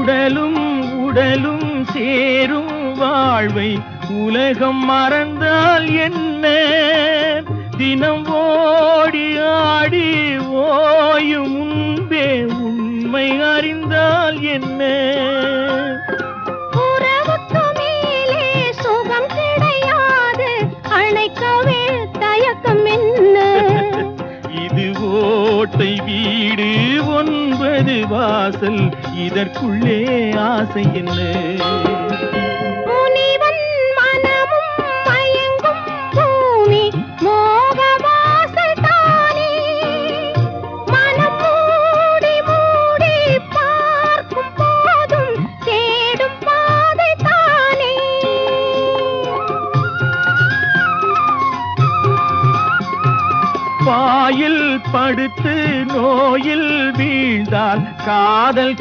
உடலும் உடலும் சேரும் வாழ்வை உலகம் மறந்தால் என்ன? தினம் ஓடி ஆடி ஓயும் முன்பே உண்மை அறிந்தால் என்ன? உறவுக்கு மேலே சுகம் கிடையாது, அணைக்கவே தயக்கம் என்ன? இது ஓட்டை வீடு 9 வாசல், இதற்குள்ளே ஆசை என்ன? முனிவன் மனமும் மயங்கும் பூமி மோக வாசல் தானே. மனம் மூடி மூடி பார்க்கும் போதும் தேடும் பாதை தானே. பாயில் படுத்து நோயில் வீழ்ந்தால் காதல்